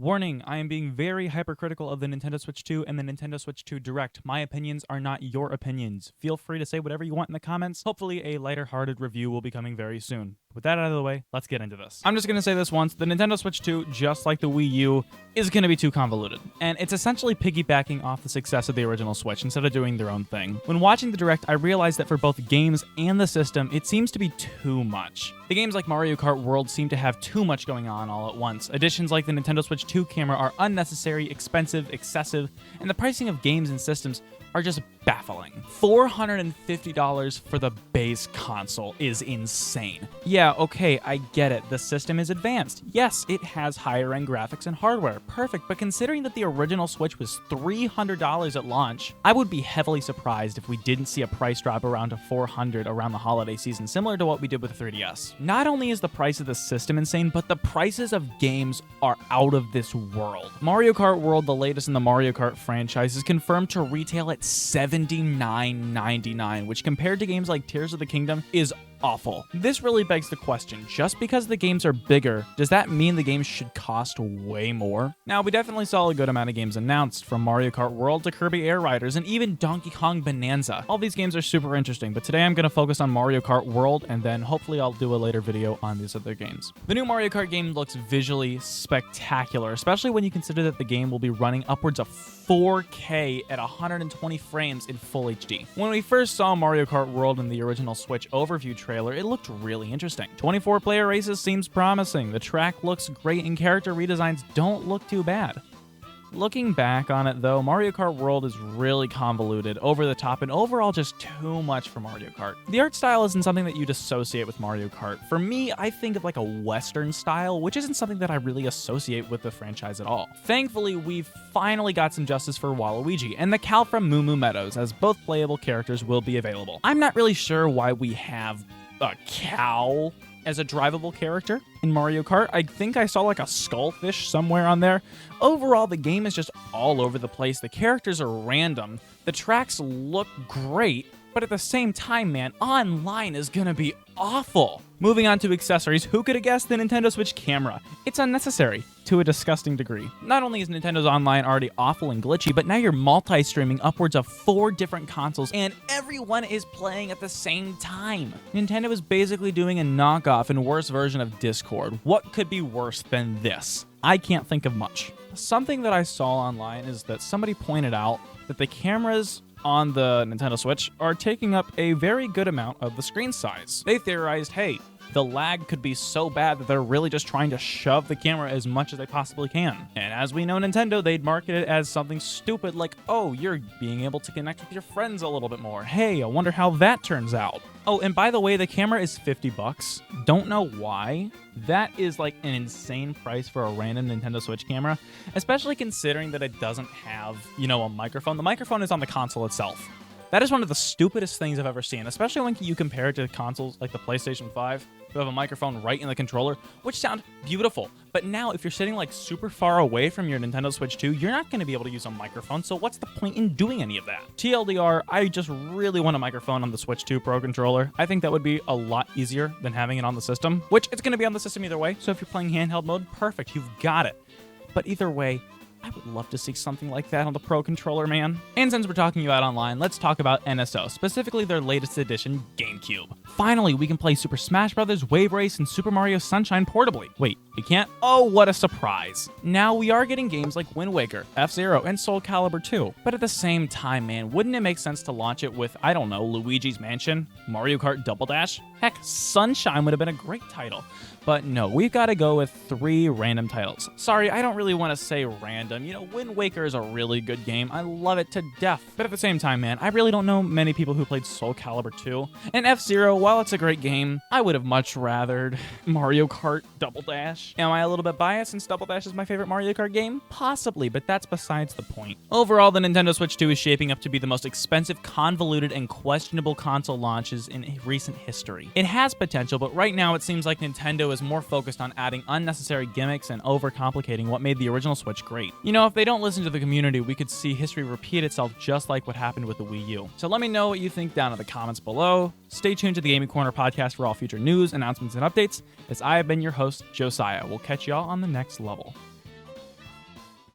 Warning, I am being very hypercritical of the Nintendo Switch 2 and the Nintendo Switch 2 Direct. My opinions are not your opinions. Feel free to say whatever you want in the comments. Hopefully a lighter-hearted review will be coming very soon. With that out of the way, let's get into this. I'm just going to say this once, the Nintendo Switch 2, just like the Wii U, is going to be too convoluted. And it's essentially piggybacking off the success of the original Switch instead of doing their own thing. When watching the Direct, I realized that for both games and the system, it seems to be too much. The games like Mario Kart World seem to have too much going on all at once. Additions like the Nintendo Switch 2 camera are unnecessary, expensive, excessive, and the pricing of games and systems are just baffling. $450 for the base console is insane. Yeah, okay, I get it. The system is advanced. Yes, it has higher end graphics and hardware. Perfect, but considering that the original Switch was $300 at launch, I would be heavily surprised if we didn't see a price drop around to $400 around the holiday season, similar to what we did with the 3DS. Not only is the price of the system insane, but the prices of games are out of this world. Mario Kart World, the latest in the Mario Kart franchise, is confirmed to retail at $79.99, which compared to games like Tears of the Kingdom is awful. This really begs the question, just because the games are bigger, does that mean the games should cost way more? Now, we definitely saw a good amount of games announced, from Mario Kart World to Kirby Air Riders and even Donkey Kong Bonanza. All these games are super interesting, but today I'm going to focus on Mario Kart World, and then hopefully I'll do a later video on these other games. The new Mario Kart game looks visually spectacular, especially when you consider that the game will be running upwards of 4K at 120 frames in full HD. When we first saw Mario Kart World in the original Switch overview trailer, it looked really interesting. 24-player races seems promising, the track looks great, and character redesigns don't look too bad. Looking back on it though, Mario Kart World is really convoluted, over the top, and overall just too much for Mario Kart. The art style isn't something that you'd associate with Mario Kart. For me, I think of like a Western style, which isn't something that I really associate with the franchise at all. Thankfully, we've finally got some justice for Waluigi and the cow from Moo Moo Meadows, as both playable characters will be available. I'm not really sure why we have a cow as a drivable character in Mario Kart. I think I saw like a skullfish somewhere on there. Overall, the game is just all over the place. The characters are random. The tracks look great, but at the same time, man, online is gonna be awful. Moving on to accessories, who could have guessed the Nintendo Switch camera? It's unnecessary to a disgusting degree. Not only is Nintendo's online already awful and glitchy, but now you're multi-streaming upwards of 4 different consoles, and everyone is playing at the same time. Nintendo is basically doing a knockoff and worse version of Discord. What could be worse than this? I can't think of much. Something that I saw online is that somebody pointed out that the cameras on the Nintendo Switch are taking up a very good amount of the screen size. They theorized, hey, the lag could be so bad that they're really just trying to shove the camera as much as they possibly can. And as we know, Nintendo, they'd market it as something stupid like, oh, you're being able to connect with your friends a little bit more. Hey, I wonder how that turns out. Oh, and by the way, the camera is $50. Don't know why. That is like an insane price for a random Nintendo Switch camera, especially considering that it doesn't have, a microphone. The microphone is on the console itself. That is one of the stupidest things I've ever seen, especially when you compare it to consoles like the PlayStation 5, who have a microphone right in the controller, which sound beautiful. But now, if you're sitting like super far away from your Nintendo Switch 2, you're not going to be able to use a microphone, so what's the point in doing any of that? TLDR, I just really want a microphone on the Switch 2 Pro controller. I think that would be a lot easier than having it on the system, which it's going to be on the system either way, so if you're playing handheld mode, perfect, you've got it. But either way, I would love to see something like that on the Pro Controller, man. And since we're talking about online, let's talk about NSO, specifically their latest edition, GameCube. Finally, we can play Super Smash Bros., Wave Race, and Super Mario Sunshine portably. Wait, we can't? Oh, what a surprise. Now, we are getting games like Wind Waker, F-Zero, and Soul Calibur 2. But at the same time, man, wouldn't it make sense to launch it with, I don't know, Luigi's Mansion, Mario Kart Double Dash? Heck, Sunshine would have been a great title. But no, we've got to go with 3 random titles. Sorry, I don't really want to say random. Wind Waker is a really good game. I love it to death. But at the same time, man, I really don't know many people who played Soul Calibur 2. And F-Zero, while it's a great game, I would have much rathered Mario Kart Double Dash. Am I a little bit biased since Double Dash is my favorite Mario Kart game? Possibly, but that's besides the point. Overall, the Nintendo Switch 2 is shaping up to be the most expensive, convoluted, and questionable console launches in recent history. It has potential, but right now it seems like Nintendo is more focused on adding unnecessary gimmicks and overcomplicating what made the original Switch great. If they don't listen to the community, we could see history repeat itself just like what happened with the Wii U. So let me know what you think down in the comments below. Stay tuned to the Gaming Corner podcast for all future news, announcements, and updates, as I have been your host, Josiah. We'll catch y'all on the next level.